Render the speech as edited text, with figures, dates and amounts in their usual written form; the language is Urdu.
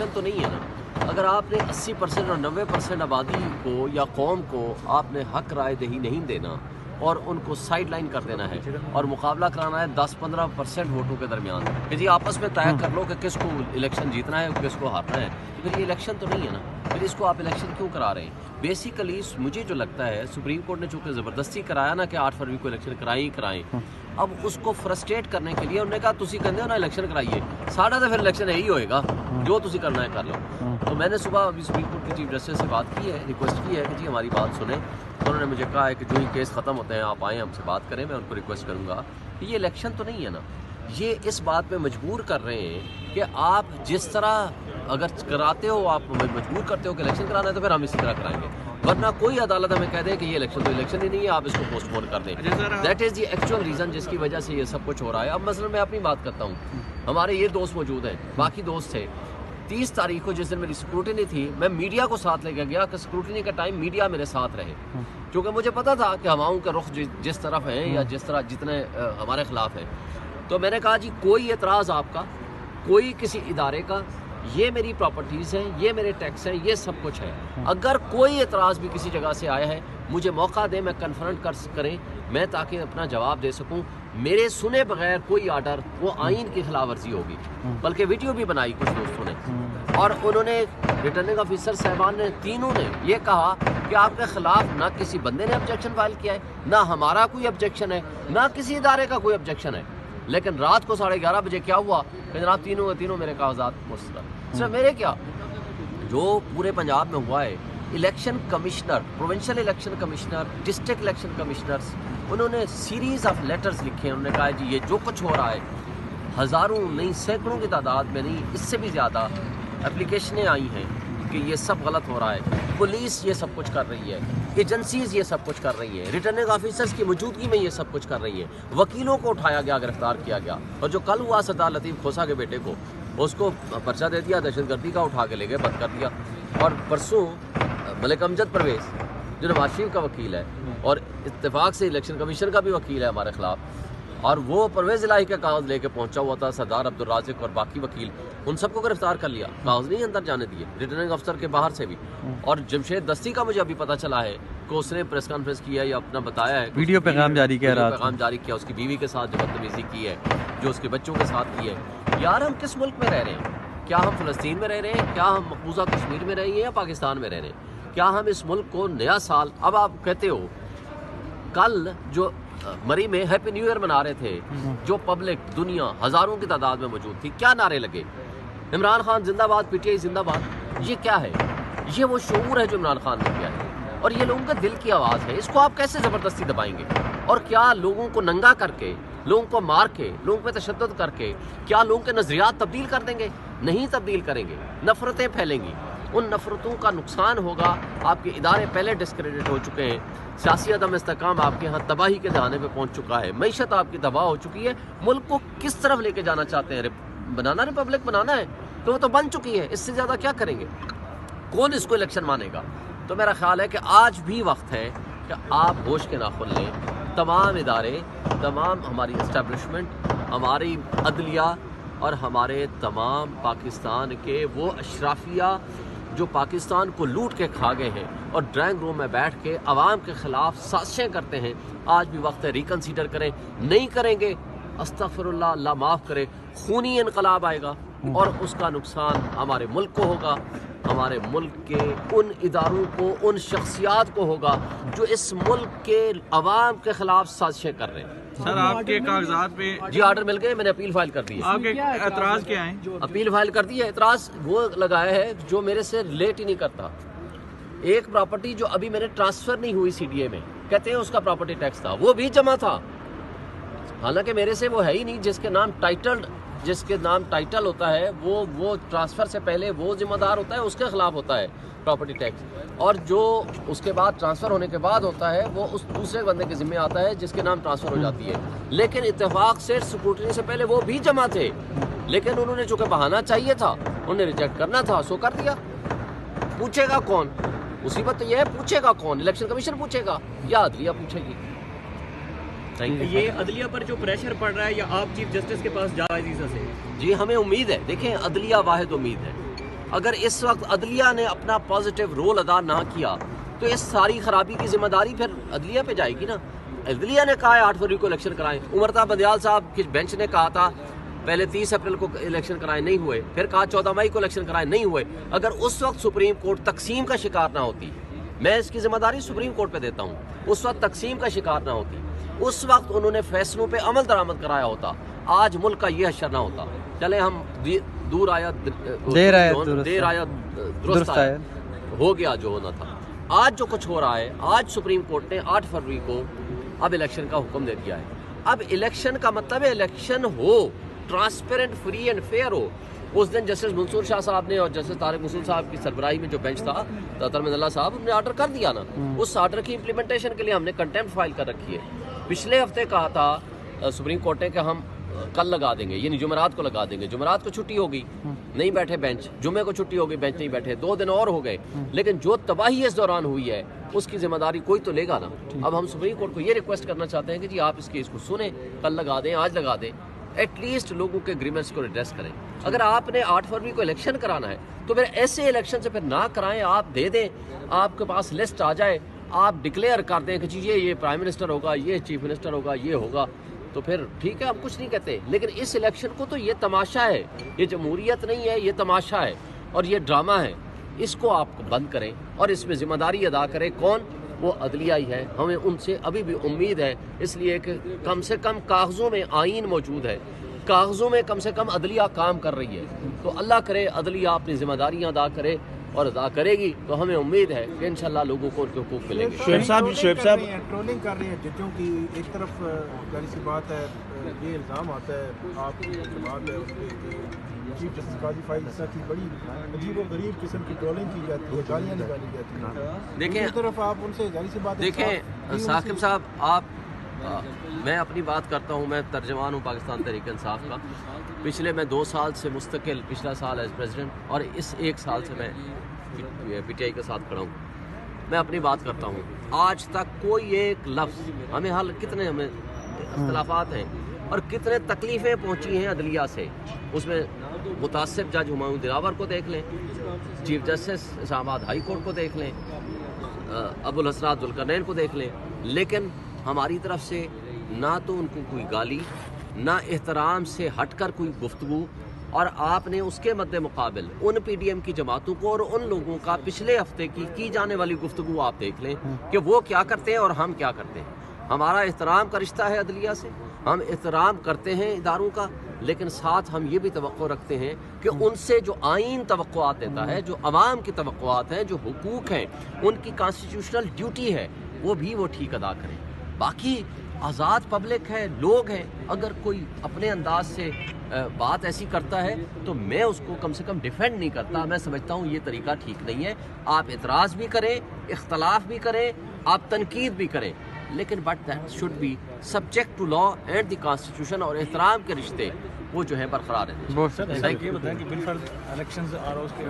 الیکشن تو نہیں ہے نا. اگر آپ نے 80% اور 90% آبادی کو یا قوم کو آپ نے حق رائے دہی نہیں دینا اور ان کو سائڈ لائن کر دینا ہے اور مقابلہ کرانا ہے 10-15% ووٹوں کے درمیان کہ جی آپس میں طے کر لو کہ کس کو الیکشن جیتنا ہے کس کو ہارنا ہے, تو پھر یہ الیکشن تو نہیں ہے نا. پھر اس کو آپ الیکشن کیوں کرا رہے ہیں؟ بیسیکلی مجھے جو لگتا ہے سپریم کورٹ نے چونکہ زبردستی کرایا نا کہ 8 فروری کو الیکشن کرائیں, اب اس کو فرسٹریٹ کرنے کے لیے انہوں نے کہا تسی کہندے ہو نا الیکشن کرائیے, ساڑھا تو پھر الیکشن یہی ہوئے گا جو تسی کرنا ہے کر لو. تو میں نے صبح ابھی سپریم کورٹ کے چیف جسٹس سے بات کی ہے, ریکویسٹ کی ہے کہ جی ہماری بات سنیں. انہوں نے مجھے کہا ہے کہ جو ہی کیس ختم ہوتے ہیں آپ آئیں ہم سے بات کریں. میں ان کو ریکویسٹ کروں گا کہ یہ الیکشن تو نہیں ہے نا, یہ اس بات پہ مجبور کر رہے ہیں کہ آپ جس طرح اگر کراتے ہو آپ مجبور کرتے ہو کہ الیکشن کرانا ہے تو پھر ہم اسی طرح کرائیں گے, ورنہ کوئی عدالت ہمیں کہہ دے کہ یہ الیکشن تو الیکشن ہی نہیں ہے آپ اس کو پوسٹ پون کر دیں. That is the actual reason جس کی وجہ سے یہ سب کچھ ہو رہا ہے. اب مثلا میں اپنی بات کرتا ہوں, ہمارے یہ دوست موجود ہیں, باقی دوست تھے. 30 تاریخ کو جس دن میری اسکروٹنی تھی میں میڈیا کو ساتھ لے کے گیا کہ اسکروٹنی کا ٹائم میڈیا میرے ساتھ رہے, کیونکہ مجھے پتا تھا کہ ہواؤں کا رخ جس طرف ہیں یا جس طرح جتنے ہمارے خلاف ہیں. تو میں نے کہا جی کوئی اعتراض آپ کا, کوئی کسی ادارے کا, یہ میری پراپرٹیز ہیں, یہ میرے ٹیکس ہیں, یہ سب کچھ ہے. اگر کوئی اعتراض بھی کسی جگہ سے آیا ہے مجھے موقع دیں, میں کنفرنٹ کریں میں تاکہ اپنا جواب دے سکوں. میرے سنے بغیر کوئی آرڈر وہ آئین کی خلاف ورزی ہوگی, بلکہ ویڈیو بھی بنائی کچھ دوستوں نے, اور انہوں نے ریٹرننگ آفیسر صاحبان نے تینوں نے یہ کہا کہ آپ کے خلاف نہ کسی بندے نے آبجیکشن فائل کیا ہے, نہ ہمارا کوئی آبجیکشن ہے, نہ کسی ادارے کا کوئی آبجیکشن ہے. لیکن رات کو 11:30 بجے کیا ہوا کہ جناب تینوں میرے کاغذات مسترد. صرف میرے کیا, جو پورے پنجاب میں ہوا ہے, election commissioner, provincial election commissioner, district election commissioners, انہوں نے سیریز آف لیٹرز لکھے ہیں. انہوں نے کہا جی یہ جو کچھ ہو رہا ہے ہزاروں نہیں سینکڑوں کی تعداد میں نہیں اس سے بھی زیادہ اپلیکیشنیں آئی ہیں کہ یہ سب غلط ہو رہا ہے. پولیس یہ سب کچھ کر رہی ہے, ایجنسیز یہ سب کچھ کر رہی ہیں, ریٹرننگ آفیسرز کی موجودگی میں یہ سب کچھ کر رہی ہیں, وکیلوں کو اٹھایا گیا, گرفتار کیا گیا. اور جو کل ہوا سردار لطیف کھوسہ کے بیٹے کو, اس کو پرچہ دے دیا دہشت گردی کا, اٹھا کے لے گئے, بند کر دیا. اور پرسوں ملک امجد پرویز جو نواز شریف کا وکیل ہے اور اتفاق سے الیکشن کمیشن کا بھی وکیل ہے ہمارے خلاف, اور وہ پرویز الہی کا کاغذ لے کے پہنچا ہوا تھا, سردار عبدالرازق اور باقی وکیل, ان سب کو گرفتار کر لیا, کاغذ نہیں اندر جانے دیے ریٹرننگ افسر کے باہر سے بھی. اور جمشید دستی کا مجھے ابھی پتہ چلا ہے کہ اس نے پریس کانفرنس کیا یا اپنا بتایا ہے, ویڈیو پیغام جاری کیا, اس کی بیوی کے ساتھ جو بدتمیزی کی ہے, جو اس کے بچوں کے ساتھ کی ہے. یار ہم کس ملک میں رہ رہے ہیں؟ کیا ہم فلسطین میں رہ رہے ہیں؟ کیا ہم مقبوضہ کشمیر میں رہ رہے ہیں یا پاکستان میں رہ رہے ہیں؟ کیا ہم اس ملک کو نیا سال, اب آپ کہتے ہو کل جو مری میں ہیپی نیو ایئر منا رہے تھے, جو پبلک دنیا ہزاروں کی تعداد میں موجود تھی, کیا نعرے لگے, عمران خان زندہ باد, پی ٹی آئی زندہ باد. یہ کیا ہے؟ یہ وہ شعور ہے جو عمران خان نے کیا ہے, اور یہ لوگوں کے دل کی آواز ہے. اس کو آپ کیسے زبردستی دبائیں گے؟ اور کیا لوگوں کو ننگا کر کے, لوگوں کو مار کے, لوگوں پہ تشدد کر کے کیا لوگوں کے نظریات تبدیل کر دیں گے؟ نہیں تبدیل کریں گے, نفرتیں پھیلیں گی. ان نفرتوں کا نقصان ہوگا. آپ کے ادارے پہلے ڈسکریڈٹ ہو چکے ہیں, سیاسی عدم استحکام آپ کے ہاں تباہی کے دہانے پہ پہنچ چکا ہے, معیشت آپ کی تباہ ہو چکی ہے. ملک کو کس طرف لے کے جانا چاہتے ہیں؟ بنانا ریپبلک بنانا ہے تو وہ تو بن چکی ہے, اس سے زیادہ کیا کریں گے؟ کون اس کو الیکشن مانے گا؟ تو میرا خیال ہے کہ آج بھی وقت ہے کہ آپ ہوش کے ناخن لیں. تمام ادارے, تمام ہماری اسٹیبلشمنٹ, ہماری عدلیہ اور ہمارے تمام پاکستان کے وہ اشرافیہ جو پاکستان کو لوٹ کے کھا گئے ہیں اور ڈرائنگ روم میں بیٹھ کے عوام کے خلاف سازشیں کرتے ہیں, آج بھی وقت ہے ریکنسیڈر کریں. نہیں کریں گے استغفر اللہ, اللہ معاف کرے, خونی انقلاب آئے گا اور اس کا نقصان ہمارے ملک کو ہوگا, ہمارے ملک کے ان اداروں کو, ان شخصیات کو ہوگا جو اس ملک کے عوام کے خلاف سازشیں کر رہے ہیں. سر آپ کے کاغذات پہ جی آرڈر مل گئے, میں نے اپیل فائل کر دی ہے. آپ کے اعتراض کیا ہیں؟ اپیل فائل کر دی ہے. اعتراض وہ لگایا ہے جو میرے سے ریلیٹ ہی نہیں کرتا. ایک پراپرٹی جو ابھی میں نے ٹرانسفر نہیں ہوئی سی ڈی اے میں, کہتے ہیں اس کا پراپرٹی ٹیکس تھا, وہ بھی جمع تھا, حالانکہ میرے سے وہ ہے ہی نہیں. جس کے نام ٹائٹل ہوتا ہے وہ ٹرانسفر سے پہلے وہ ذمہ دار ہوتا ہے, اس کے خلاف ہوتا ہے پراپرٹی ٹیکس, اور جو اس کے بعد ٹرانسفر ہونے کے بعد ہوتا ہے وہ اس دوسرے بندے کے ذمہ آتا ہے جس کے نام ٹرانسفر ہو جاتی ہے. لیکن اتفاق سے سکروٹنی سے پہلے وہ بھی جمع تھے, لیکن انہوں نے چونکہ بہانا چاہیے تھا, انہوں نے ریجیکٹ کرنا تھا, سو کر دیا. پوچھے گا کون؟ مصیبت تو یہ ہے, پوچھے گا کون؟ الیکشن کمیشن پوچھے گا یا عدلیہ پوچھے گی؟ یہ عدلیہ پر جو پریشر پڑ رہا ہے یا آپ چیف جسٹس کے پاس جا عزیزہ سے؟ جی ہمیں امید ہے, دیکھیں عدلیہ واحد امید ہے, اگر اس وقت عدلیہ نے اپنا پازیٹیو رول ادا نہ کیا تو اس ساری خرابی کی ذمہ داری پھر عدلیہ پہ جائے گی نا. عدلیہ نے کہا ہے 8 فروری کو الیکشن کرائیں. عمرتا بندیال صاحب کی بینچ نے کہا تھا پہلے 30 اپریل کو الیکشن کرائیں, نہیں ہوئے. پھر کہا 14 مئی کو الیکشن کرائیں, نہیں ہوئے. اگر اس وقت سپریم کورٹ تقسیم کا شکار نہ ہوتی, میں اس کی ذمہ داری سپریم کورٹ پہ دیتا ہوں, اس وقت تقسیم کا شکار نہ ہوتی, اس وقت انہوں نے فیصلوں پہ عمل درآمد کرایا ہوتا, آج ملک کا یہ حشر نہ ہوتا. چلے ہم دیر آیا درست آیا, ہو گیا جو ہونا تھا. آج جو کچھ ہو رہا ہے, آج سپریم کورٹ نے 8 فروری کو اب الیکشن کا حکم دے دیا ہے. اب الیکشن کا مطلب ہے الیکشن ہو, ٹرانسپیرنٹ, فری اینڈ فیئر ہو. اس دن جسٹس منصور شاہ صاحب نے اور جسٹس طارق مسعود صاحب کی سربراہی میں جو بینچ تھا, ترمد اللہ صاحب نے آرڈر کر دیا نا, اس آرڈر کی امپلیمنٹیشن کے لیے ہم نے کنٹیمپٹ فائل کر رکھی ہے. پچھلے ہفتے کہا تھا سپریم کورٹ نے کہ ہم کل لگا دیں گے, یعنی جمعرات کو لگا دیں گے. جمعرات کو چھٹی ہوگی, نہیں بیٹھے بینچ. جمعے کو چھٹی ہوگی, بینچ نہیں بیٹھے. 2 دن اور ہو گئے. لیکن جو تباہی اس دوران ہوئی ہے اس کی ذمہ داری کوئی تو لے گا نا. اب ہم سپریم کورٹ کو یہ ریکویسٹ کرنا چاہتے ہیں کہ جی آپ اس کیس کو سنیں, کل لگا دیں, آج لگا دیں, ایٹ لیسٹ لوگوں کے ایگریمنٹس کو ریڈریس کریں. اگر آپ نے 8 فروری کو الیکشن کرانا ہے تو پھر ایسے الیکشن سے پھر نہ کرائیں, آپ دے دیں, آپ کے پاس لسٹ آ جائے, آپ ڈکلیئر کر دیں کہ جی یہ پرائم منسٹر ہوگا, یہ چیف منسٹر ہوگا, یہ ہوگا, تو پھر ٹھیک ہے, ہم کچھ نہیں کہتے. لیکن اس الیکشن کو تو یہ تماشا ہے, یہ جمہوریت نہیں ہے, یہ تماشا ہے اور یہ ڈرامہ ہے. اس کو آپ بند کریں اور اس میں ذمہ داری ادا کریں. کون؟ وہ عدلیہ ہی ہے. ہمیں ان سے ابھی بھی امید ہے, اس لیے کہ کم سے کم کاغذوں میں آئین موجود ہے, کاغذوں میں کم سے کم عدلیہ کام کر رہی ہے. تو اللہ کرے عدلیہ اپنی ذمہ داریاں ادا کرے, اور ادا کرے گی تو ہمیں امید ہے کہ انشاءاللہ لوگوں کو ان کے حقوق ملیں گے. شعیب صاحب ٹرولنگ کر رہے ہیں ججوں کی. ایک طرف ظاہر سی بات ہے, یہ الزام آتا ہے آپ کی بات ہے اس پہ چیف جسٹس قاضی فائز عیسیٰ کی بڑی عجیب و غریب قسم کی ٹرولنگ کی جاتی ہے, گالیاں نکالی جاتی ہیں. دیکھیں, ایک طرف آپ ان سے ظاہر سی بات دیکھیں ثاقب صاحب, آپ میں اپنی بات کرتا ہوں, میں ترجمان ہوں پاکستان تحریک انصاف کا. پچھلے میں 2 سال سے مستقل, پچھلا سال ایز پریزیڈنٹ اور اس 1 سال سے میں پی ٹی آئی کے ساتھ کھڑا ہوں. میں اپنی بات کرتا ہوں, آج تک کوئی ایک لفظ ہمیں کتنے ہمیں اختلافات ہیں اور کتنے تکلیفیں پہنچی ہیں عدلیہ سے. اس میں متاثر جج ہمایوں دلاور کو دیکھ لیں, چیف جسٹس اسلام آباد ہائی کورٹ کو دیکھ لیں, ابو الحسنات ذوالقرنین کو دیکھ لیں. لیکن ہماری طرف سے نہ تو ان کو کوئی گالی, نہ احترام سے ہٹ کر کوئی گفتگو. اور آپ نے اس کے مد مقابل ان پی ڈی ایم کی جماعتوں کو اور ان لوگوں کا پچھلے ہفتے کی جانے والی گفتگو آپ دیکھ لیں کہ وہ کیا کرتے ہیں اور ہم کیا کرتے ہیں. ہمارا احترام کا رشتہ ہے عدلیہ سے, ہم احترام کرتے ہیں اداروں کا, لیکن ساتھ ہم یہ بھی توقع رکھتے ہیں کہ ان سے جو آئین توقعات دیتا ہے, جو عوام کی توقعات ہیں, جو حقوق ہیں, ان کی کانسٹیٹیوشنل ڈیوٹی ہے, وہ بھی وہ ٹھیک ادا کریں. باقی آزاد پبلک ہے, لوگ ہیں, اگر کوئی اپنے انداز سے بات ایسی کرتا ہے تو میں اس کو کم سے کم ڈیفینڈ نہیں کرتا. میں سمجھتا ہوں یہ طریقہ ٹھیک نہیں ہے. آپ اعتراض بھی کریں, اختلاف بھی کریں, آپ تنقید بھی کریں, لیکن but that should be subject to law and the constitution, اور احترام کے رشتے وہ جو ہے برقرار رہتے ہیں. یہ بتائیں کہ بالفرض الیکشنز آر او کے